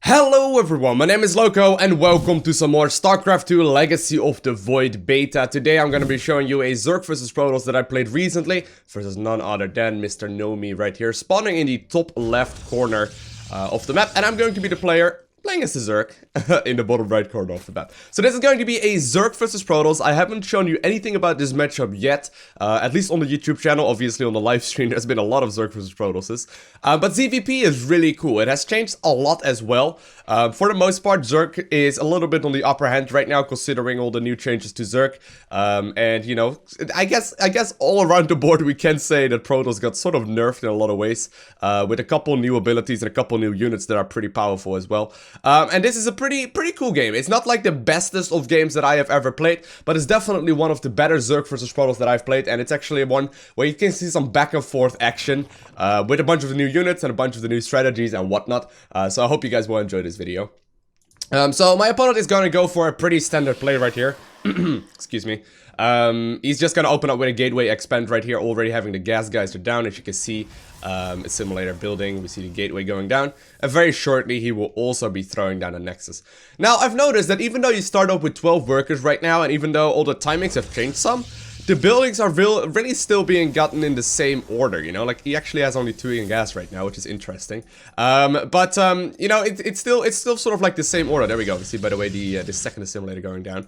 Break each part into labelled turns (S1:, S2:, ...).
S1: Hello everyone, my name is Lowko and welcome to some more StarCraft 2 Legacy of the Void beta. Today I'm going to be showing you a Zerg vs Protoss that I played recently versus none other than Mr. KnowMe right here, spawning in the top left corner of the map, and I'm going to be the player playing as a Zerg in the bottom right corner of the map. So this is going to be a Zerg versus Protoss. I haven't shown you anything about this matchup yet, at least on the YouTube channel. Obviously on the live stream there's been a lot of Zerg versus Protosses. But ZVP is really cool. It has changed a lot as well. For the most part, Zerg is a little bit on the upper hand right now, considering all the new changes to Zerg. And you know, I guess all around the board we can say that Protoss got sort of nerfed in a lot of ways, with a couple new abilities and a couple new units that are pretty powerful as well. And this is a pretty cool game. It's not like the bestest of games that I have ever played, but it's definitely one of the better Zerg versus Protoss that I've played, and it's actually one where you can see some back and forth action with a bunch of the new units and a bunch of the new strategies and whatnot. So I hope you guys will enjoy this video. So my opponent is going to go for a pretty standard play right here. Excuse me. He's just going to open up with a gateway expand right here, already having the gas geyser down. As you can see, a simulator building, we see the gateway going down, and very shortly he will also be throwing down a nexus. Now I've noticed that even though you start off with 12 workers right now, and even though all the timings have changed some, the buildings are really still being gotten in the same order, you know, like he actually has only 2 in gas right now, which is interesting. You know, it's still sort of like the same order. There we go. We see, by the way, the second assimilator going down.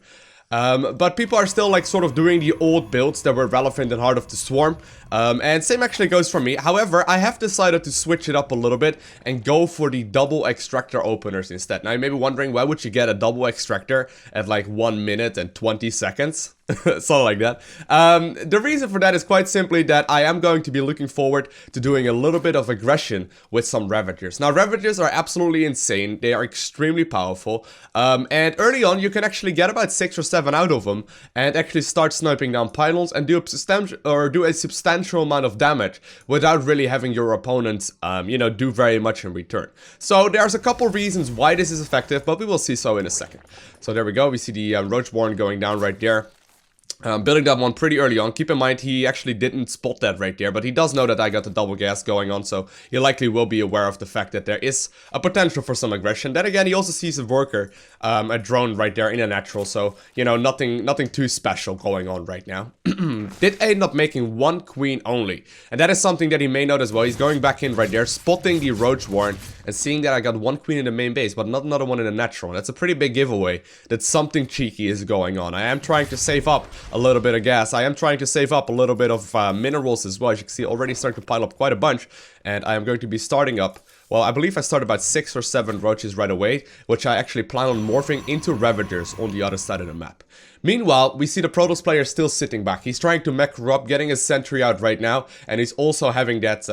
S1: But people are still like sort of doing the old builds that were relevant in Heart of the Swarm. And same actually goes for me. However, I have decided to switch it up a little bit and go for the double extractor openers instead. Now you may be wondering, why would you get a double extractor at like 1 minute and 20 seconds? Something like that. The reason for that is quite simply that I am going to be looking forward to doing a little bit of aggression with some Ravagers. Now Ravagers are absolutely insane. They are extremely powerful. And early on you can actually get about 6 or 7 out of them and actually start sniping down pylons and do a substantial amount of damage without really having your opponent, you know, do very much in return. So there's a couple reasons why this is effective, but we will see so in a second. So there we go. We see the Roachborn going down right there. Building that one pretty early on. Keep in mind he actually didn't spot that right there, but he does know that I got the double gas going on, so he likely will be aware of the fact that there is a potential for some aggression. Then again, he also sees a worker, a drone right there in a natural, so you know, nothing too special going on right now. Did end up making 1 queen only, and that is something that he may note as well. He's going back in right there, spotting the Roach Warren and seeing that I got 1 queen in the main base, but not another one in the natural. That's a pretty big giveaway that something cheeky is going on. I am trying to save up a little bit of gas. I am trying to save up a little bit of minerals as well. As you can see, already starting to pile up quite a bunch, and I am going to be starting up. Well, I believe I started about 6 or 7 roaches right away, which I actually plan on morphing into Ravagers on the other side of the map. Meanwhile, we see the Protoss player still sitting back. He's trying to mech up, getting his sentry out right now, and he's also having that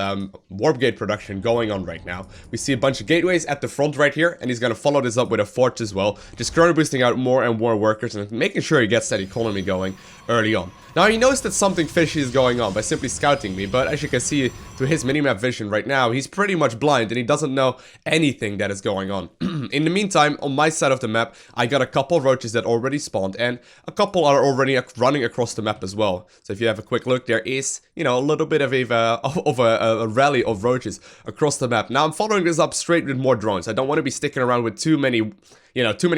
S1: warp gate production going on right now. We see a bunch of gateways at the front right here, and he's going to follow this up with a forge as well, just chrono boosting out more and more workers and making sure he gets that economy going early on. Now he knows that something fishy is going on by simply scouting me, but as you can see through his minimap vision right now, he's pretty much blind and he doesn't know anything that is going on. In the meantime, on my side of the map, I got a couple roaches that already spawned, and a couple are already running across the map as well. So if you have a quick look, there is, you know, a little bit of a rally of roaches across the map. Now I'm following this up straight with more drones. I don't want to be sticking around with too many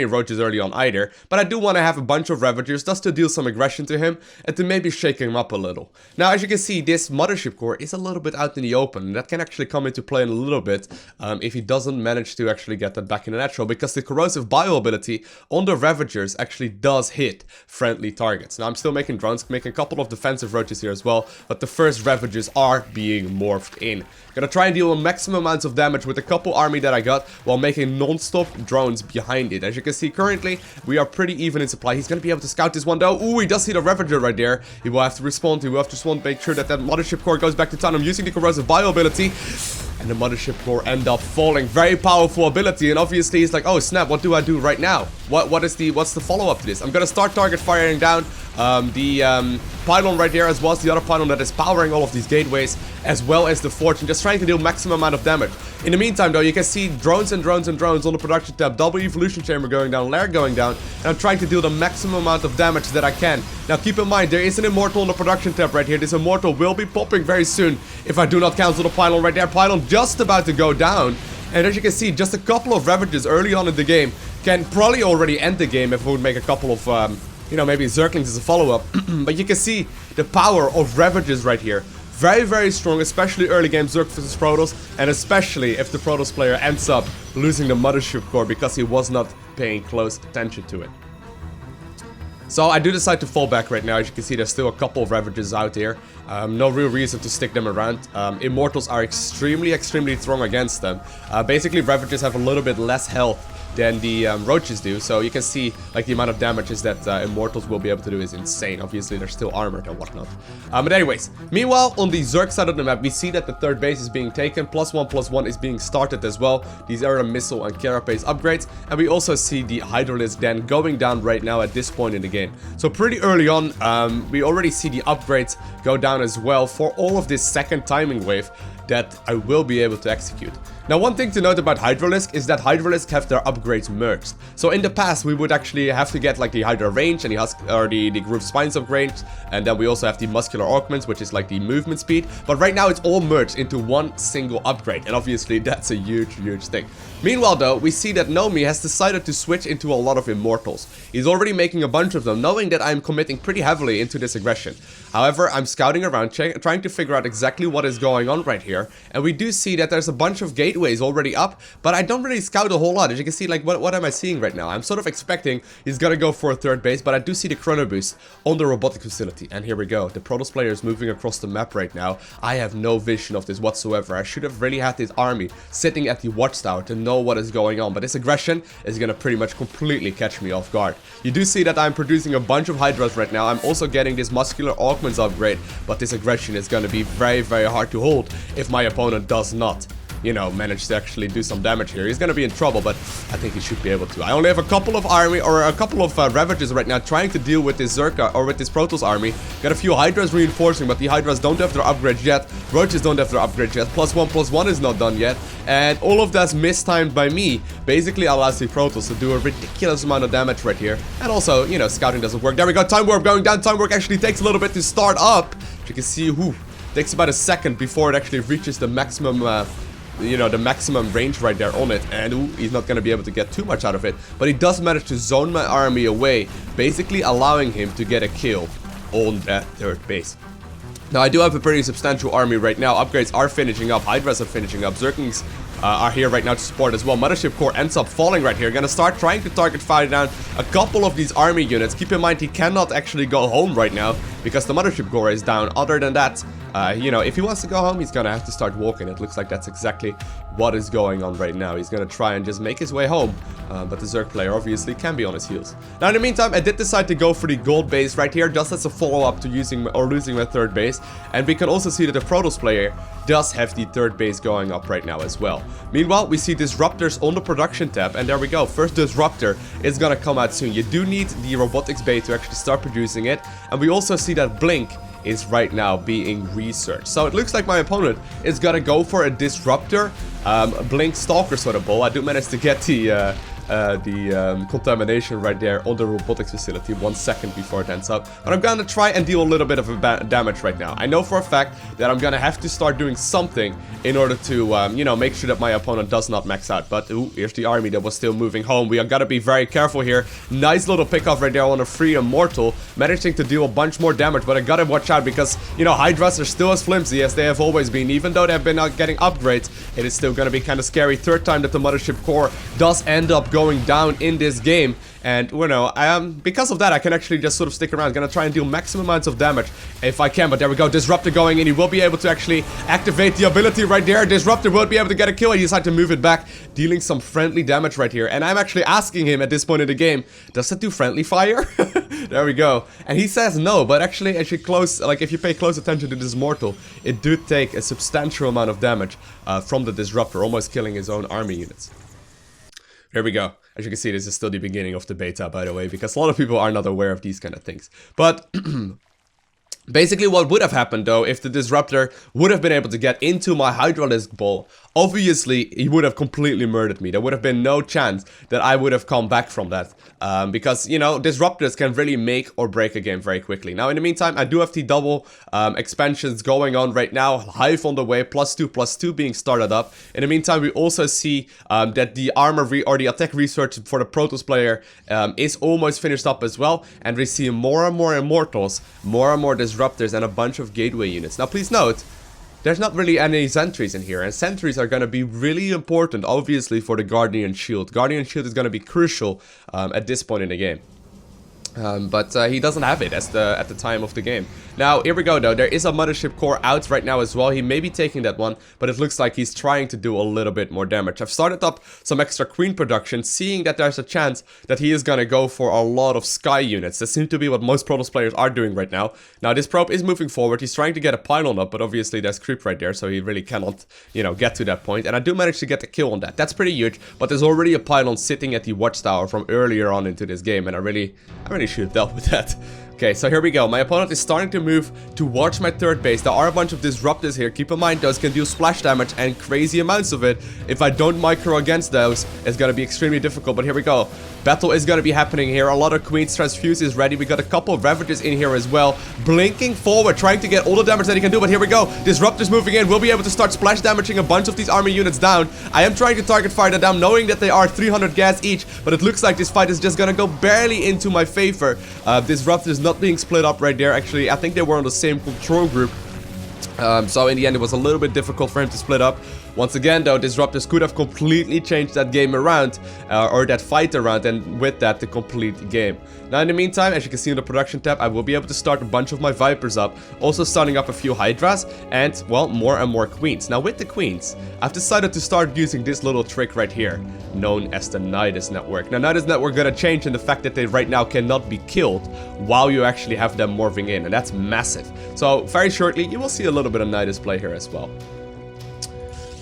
S1: roaches early on either, but I do want to have a bunch of Ravagers just to deal some aggression to him and to maybe shake him up a little. Now as you can see, this Mothership Core is a little bit out in the open, and that can actually come into play in a little bit if he doesn't manage to actually get that back in the natural, because the corrosive bio ability on the Ravagers actually does hit friendly targets. Now I'm still making drones, making a couple of defensive roaches here as well, but the first Ravagers are being morphed in. Gonna try and deal a maximum amounts of damage with the couple army that I got while making non-stop drones behind it. As you can see, currently we are pretty even in supply. He's gonna be able to scout this one though. Ooh, he does see the Ravager right there. He will have to respond. He will have to make sure that Mothership Core goes back to town. I'm using the corrosive bio ability, and the Mothership Core end up falling. Very powerful ability, and obviously he's like, oh snap, what do I do right now? What's the follow-up to this? I'm gonna start target firing down the pylon right there, as well as the other pylon that is powering all of these gateways, as well as the forge, and just trying to deal maximum amount of damage. In the meantime though, you can see drones and drones and drones on the production tab, double evolution chamber going down, lair going down, and I'm trying to deal the maximum amount of damage that I can. Now keep in mind, there is an immortal on the production tab right here. This immortal will be popping very soon if I do not cancel the pylon right there. Pylon just about to go down, And as you can see, just a couple of Ravagers early on in the game can probably already end the game if we would make a couple of, you know, maybe Zerglings as a follow-up. But you can see the power of Ravagers right here. Very, very strong, especially early game Zerg versus Protoss, and especially if the Protoss player ends up losing the Mothership Core because he was not paying close attention to it. So I do decide to fall back right now. As you can see, there's still a couple of Ravagers out here. No real reason to stick them around. Immortals are extremely strong against them. Basically, Ravagers have a little bit less health than the roaches do, so you can see like the amount of damages that Immortals will be able to do is insane. Obviously they're still armored and whatnot, but anyways, meanwhile on the Zerg side of the map we see that the third base is being taken, +1/+1 is being started as well. These are the missile and carapace upgrades, and we also see the Hydralisks den going down right now at this point in the game. So pretty early on we already see the upgrades go down as well for all of this second timing wave that I will be able to execute. Now, one thing to note about Hydralisks is that Hydralisks have their upgrades merged. So in the past, we would actually have to get like the Hydra range and the Groove Spines upgrades, and then we also have the Muscular Augments, which is like the movement speed. But right now, it's all merged into one single upgrade, and obviously that's a huge thing. Meanwhile, though, we see that KnowMe has decided to switch into a lot of Immortals. He's already making a bunch of them, knowing that I'm committing pretty heavily into this aggression. However, I'm scouting around, trying to figure out exactly what is going on right here, and we do see that there's a bunch of gateways already up, but I don't really scout a whole lot. As you can see, like, what am I seeing right now? I'm sort of expecting he's gonna go for a third base, but I do see the chrono boost on the robotic facility, and here we go. The Protoss player is moving across the map right now. I have no vision of this whatsoever. I should have really had this army sitting at the watchtower to know what is going on, but this aggression is gonna pretty much completely catch me off guard. You do see that I'm producing a bunch of Hydras right now. I'm also getting this Muscular Augments upgrade, but this aggression is gonna be very hard to hold if my opponent does not, you know, manage to actually do some damage here. He's gonna be in trouble, but I think he should be able to. I only have a couple of Ravagers right now trying to deal with this Zerg or with this Protoss army. Got a few Hydras reinforcing, but the Hydras don't have their upgrades yet. Roaches don't have their upgrades yet. +1/+1 is not done yet, and all of that's mistimed by me. Basically allows the Protoss to do a ridiculous amount of damage right here, and also, you know, scouting doesn't work. There we go. Time warp going down. Time warp actually takes a little bit to start up. As you can see, takes about a second before it actually reaches the maximum, you know, the maximum range right there on it, and he's not going to be able to get too much out of it, but he does manage to zone my army away, basically allowing him to get a kill on that third base. Now, I do have a pretty substantial army right now. Upgrades are finishing up, Hydras are finishing up, Zerglings are here right now to support as well. Mothership Core ends up falling right here. Gonna start trying to target fire down a couple of these army units. Keep in mind, he cannot actually go home right now because the Mothership Core is down. Other than that, you know, if he wants to go home, he's gonna have to start walking. It looks like that's exactly what is going on right now. He's gonna try and just make his way home, but the Zerg player obviously can be on his heels. Now, in the meantime, I did decide to go for the gold base right here, just as a follow-up to using or losing my third base. And we can also see that the Protoss player does have the third base going up right now as well. Meanwhile, we see Disruptors on the production tab, and there we go. First Disruptor is gonna come out soon. You do need the robotics bay to actually start producing it, and we also see that Blink is right now being researched. So it looks like my opponent is gonna go for a Disruptor, Blink Stalker sort of bull. I do manage to get the contamination right there on the robotics facility 1 second before it ends up, but I'm gonna try and deal a little bit of damage right now. I know for a fact that I'm gonna have to start doing something in order to you know, make sure that my opponent does not max out. But here's the army that was still moving home. We are gotta be very careful here. Nice little pickoff right there on a free Immortal, managing to deal a bunch more damage, but I gotta watch out because, you know, Hydras are still as flimsy as they have always been. Even though they've been getting upgrades, it is still gonna be kind of scary. Third time that the Mothership Core does end up going down in this game, and you know, because of that, I can actually just sort of stick around. Gonna try and deal maximum amounts of damage if I can. But there we go, Disruptor going in. He will be able to actually activate the ability right there. Disruptor won't be able to get a kill. He decided to move it back, dealing some friendly damage right here. And I'm actually asking him at this point in the game, does it do friendly fire? There we go. And he says no, but actually, if you pay close attention to this Mortal, it do take a substantial amount of damage from the Disruptor, almost killing his own army units. Here we go. As you can see, this is still the beginning of the beta, by the way, because a lot of people are not aware of these kind of things. But Basically, what would have happened though, if the Disruptor would have been able to get into my Hydralisk ball, obviously he would have completely murdered me. There would have been no chance that I would have come back from that. Because, you know, Disruptors can really make or break a game very quickly. Now, in the meantime, I do have the double expansions going on right now. Hive on the way, +2/+2 being started up. In the meantime, we also see that the armor or the attack research for the Protoss player is almost finished up as well. And we see more and more Immortals, more and more Disruptors, and a bunch of gateway units. Now, please note, there's not really any sentries in here, and sentries are going to be really important, obviously, for the Guardian Shield. Guardian Shield is going to be crucial at this point in the game. But he doesn't have it at the time of the game. Now, here we go though. There is a Mothership Core out right now as well. He may be taking that one, but it looks like he's trying to do a little bit more damage. I've started up some extra Queen production, seeing that there's a chance that he is gonna go for a lot of Sky units. That seems to be what most Protoss players are doing right now. Now, this probe is moving forward. He's trying to get a pylon up, but obviously there's creep right there, so he really cannot, you know, get to that point. And I do manage to get the kill on that. That's pretty huge, but there's already a pylon sitting at the watchtower from earlier on into this game, and I really should have dealt with that. Okay, so here we go. My opponent is starting to move towards my third base. There are a bunch of Disruptors here. Keep in mind, those can do splash damage and crazy amounts of it. If I don't micro against those, it's going to be extremely difficult. But here we go. Battle is going to be happening here. A lot of Queens. Transfuse is ready. We got a couple of Ravagers in here as well. Blinking forward, trying to get all the damage that he can do. But here we go. Disruptors moving in. We'll be able to start splash damaging a bunch of these army units down. I am trying to target fire them down, knowing that they are 300 gas each. But it looks like this fight is just going to go barely into my favor. Disruptors not being split up right there. Actually, I think they were on the same control group. So in the end, it was a little bit difficult for him to split up. Once again, though, Disruptors could have completely changed that game around, or that fight around, and with that, the complete game. Now, in the meantime, as you can see in the production tab, I will be able to start a bunch of my Vipers up, also starting up a few Hydras, and, well, more and more Queens. Now, with the Queens, I've decided to start using this little trick right here, known as the Nidus Network. Now, Nidus Network gonna change in the fact that they right now cannot be killed while you actually have them morphing in, and that's massive. So, very shortly, you will see a little bit of Nidus play here as well.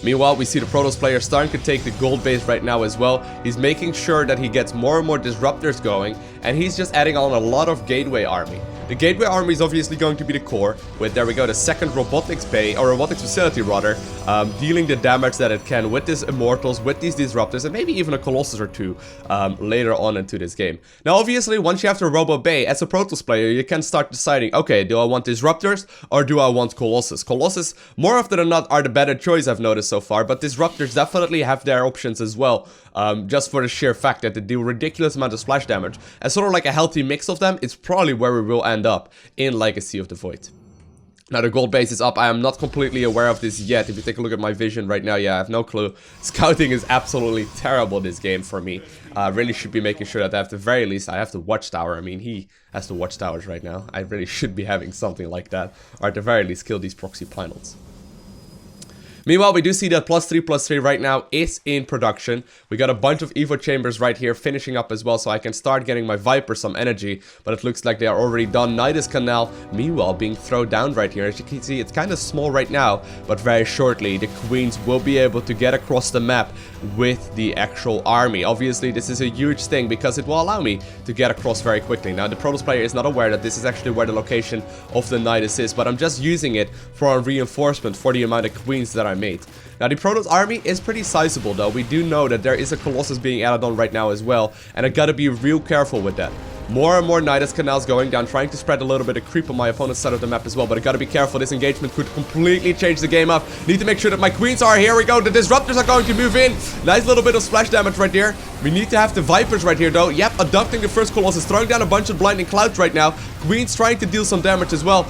S1: Meanwhile, we see the Protoss player starting to take the gold base right now as well. He's making sure that he gets more and more Disruptors going, and he's just adding on a lot of Gateway Army. The Gateway Army is obviously going to be the core, with, there we go, the second robotics bay, or robotics facility rather, dealing the damage that it can with these Immortals, with these Disruptors, and maybe even a Colossus or two later on into this game. Now, obviously, once you have the Robo Bay, as a Protoss player, you can start deciding, okay, do I want Disruptors, or do I want Colossus? Colossus, more often than not, are the better choice I've noticed so far, but Disruptors definitely have their options as well, just for the sheer fact that they do ridiculous amount of splash damage. As sort of like a healthy mix of them, it's probably where we will end up in Legacy of the Void. Now, the gold base is up. I am not completely aware of this yet. If you take a look at my vision right now, yeah, I have no clue. Scouting is absolutely terrible this game for me. Really should be making sure that at the very least I have the watchtower. I mean, he has the watchtowers right now. I really should be having something like that. Or at the very least, kill these proxy pylons. Meanwhile, we do see that +3/+3 right now is in production. We got a bunch of Evo chambers right here finishing up as well, so I can start getting my Viper some energy, but it looks like they are already done. Nidus Canal, meanwhile, being thrown down right here. As you can see, it's kind of small right now, but very shortly, the Queens will be able to get across the map with the actual army. Obviously, this is a huge thing because it will allow me to get across very quickly. Now, the Protoss player is not aware that this is actually where the location of the Nidus is, but I'm just using it for a reinforcement for the amount of Queens that I made. Now, the Protoss army is pretty sizable, though. We do know that there is a Colossus being added on right now as well, and I gotta be real careful with that. More and more Nidus canals going down, trying to spread a little bit of creep on my opponent's side of the map as well, but I gotta be careful. This engagement could completely change the game up. Need to make sure that my Queens are here. We go. The Disruptors are going to move in. Nice little bit of splash damage right there. We need to have the Vipers right here, though. Yep, adopting the first Colossus, throwing down a bunch of blinding clouds right now. Queens trying to deal some damage as well.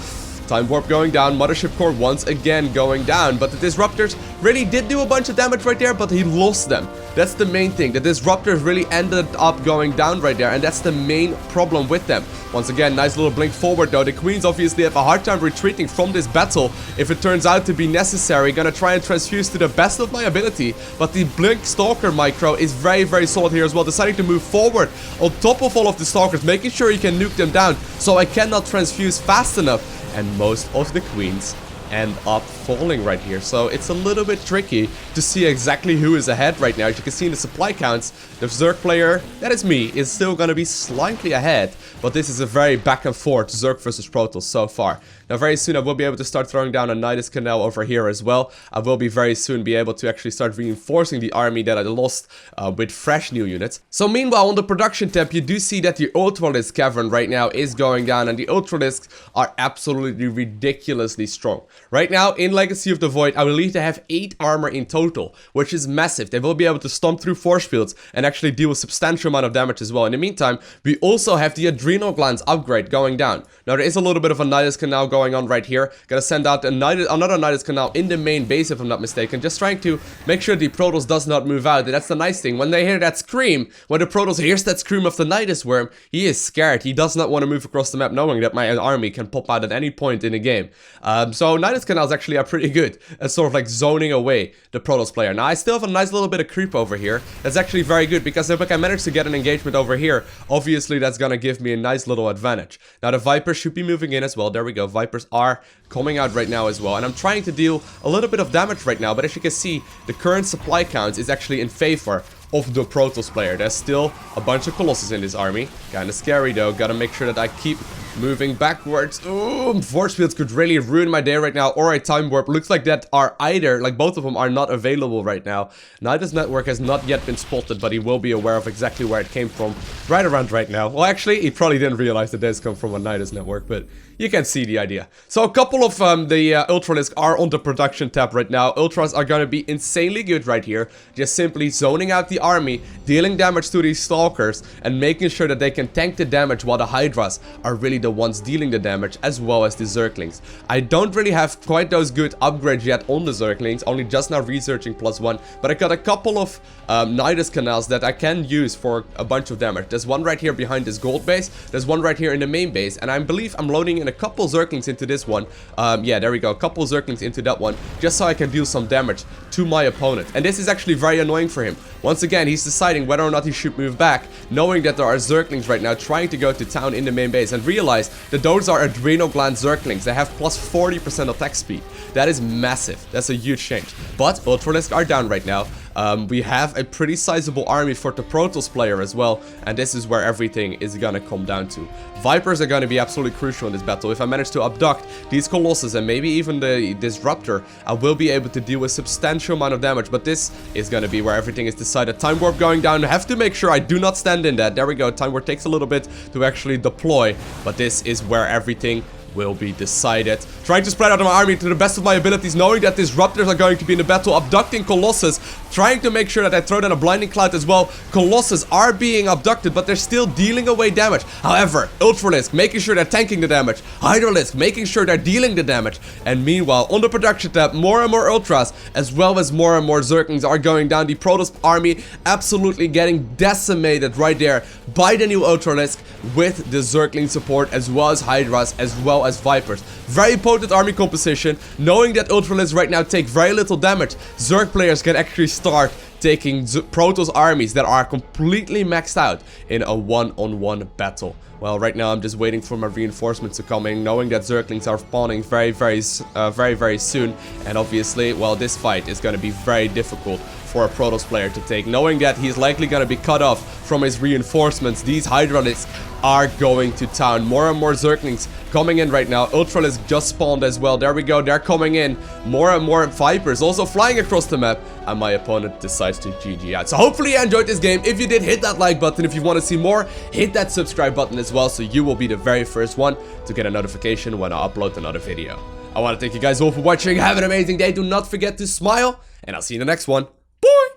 S1: Time Warp going down, Mothership Core once again going down, but the Disruptors really did do a bunch of damage right there, but he lost them. That's the main thing. The Disruptors really ended up going down right there, and that's the main problem with them. Once again, nice little blink forward though. The Queens obviously have a hard time retreating from this battle if it turns out to be necessary. Gonna try and transfuse to the best of my ability, but the Blink Stalker micro is very, very solid here as well, deciding to move forward on top of all of the Stalkers, making sure he can nuke them down, so I cannot transfuse fast enough. And most of the Queens end up falling right here. So it's a little bit tricky to see exactly who is ahead right now. As you can see in the supply counts, the Zerg player, that is me, is still going to be slightly ahead. But this is a very back and forth Zerg versus Protoss so far. Now very soon I will be able to start throwing down a Nidus Canal over here as well. I will be very soon be able to actually start reinforcing the army that I lost with fresh new units. So meanwhile on the production tab you do see that the Ultralisk cavern right now is going down, and the Ultralisks are absolutely ridiculously strong. Right now in Legacy of the Void I believe they have 8 armor in total, which is massive. They will be able to stomp through force fields and actually deal a substantial amount of damage as well. In the meantime, we also have the Adrenal Glands upgrade going down. Now there is a little bit of a Nidus Canal going on right here. Gonna send out another Nidus Canal in the main base if I'm not mistaken, just trying to make sure the Protoss does not move out. And that's the nice thing, when they hear that scream, when the Protoss hears that scream of the Nidus Worm, he is scared. He does not want to move across the map knowing that my army can pop out at any point in the game. So Nidus Canals actually are pretty good at sort of like zoning away the Protoss player. Now I still have a nice little bit of creep over here. That's actually very good, because if I can manage to get an engagement over here, obviously that's gonna give me a nice little advantage. Now the Vipers should be moving in as well. There we go. Vipers are coming out right now as well, and I'm trying to deal a little bit of damage right now, but as you can see, the current supply count is actually in favor of the Protoss player. There's still a bunch of Colossus in this army. Kinda scary though. Gotta make sure that I keep moving backwards. Ooh, force fields could really ruin my day right now, or a time warp. Looks like that are either, like both of them are not available right now. Nidus network has not yet been spotted, but he will be aware of exactly where it came from right around right now. Well, actually, he probably didn't realize that this come from a Nidus network, but you can see the idea. So a couple of the Ultralisks are on the production tab right now. Ultras are going to be insanely good right here, just simply zoning out the army, dealing damage to these Stalkers, and making sure that they can tank the damage while the Hydras are really the ones dealing the damage, as well as the Zerglings. I don't really have quite those good upgrades yet on the Zerglings, only just now researching +1, but I got a couple of Nidus Canals that I can use for a bunch of damage. There's one right here behind this gold base, there's one right here in the main base, and I believe I'm loading in a couple Zerglings into this one. Yeah, there we go, a couple Zerglings into that one, just so I can deal some damage to my opponent. And this is actually very annoying for him. Once again, he's deciding whether or not he should move back, knowing that there are Zerglings right now trying to go to town in the main base, and realize that those are Adrenal Gland Zerglings. They have plus 40% attack speed. That is massive. That's a huge change. But Ultralisks are down right now. We have a pretty sizable army for the Protoss player as well, and this is where everything is gonna come down to. Vipers are gonna be absolutely crucial in this battle. If I manage to abduct these Colossus and maybe even the Disruptor, I will be able to deal a substantial amount of damage, but this is gonna be where everything is decided. Time Warp going down. I have to make sure I do not stand in that. There we go. Time Warp takes a little bit to actually deploy, but this is where everything will be decided. Trying to spread out my army to the best of my abilities, knowing that Disruptors are going to be in the battle, abducting Colossus, trying to make sure that I throw down a Blinding Cloud as well. Colossus are being abducted, but they're still dealing away damage. However, Ultralisk making sure they're tanking the damage, Hydralisks making sure they're dealing the damage, and meanwhile, on the production tab, more and more Ultras, as well as more and more Zerglings are going down. The Protoss army absolutely getting decimated right there by the new Ultralisk, with the Zergling support, as well as Hydras, as well as Vipers. Very potent army composition, knowing that Ultralisks right now take very little damage. Zerg players can actually start taking Protoss armies that are completely maxed out in a one-on-one battle. Well, right now I'm just waiting for my reinforcements to come in, knowing that Zerglings are spawning very soon. And obviously, well, this fight is going to be very difficult for a Protoss player to take, knowing that he's likely going to be cut off from his reinforcements. These Hydralisks are going to town. More and more Zerglings coming in right now. Ultralisk just spawned as well. There we go. They're coming in. More and more Vipers also flying across the map. And my opponent decides to GG out. So hopefully you enjoyed this game. If you did, hit that like button. If you want to see more, hit that subscribe button as well, so you will be the very first one to get a notification when I upload another video. I want to thank you guys all for watching. Have an amazing day. Do not forget to smile, and I'll see you in the next one. Bye!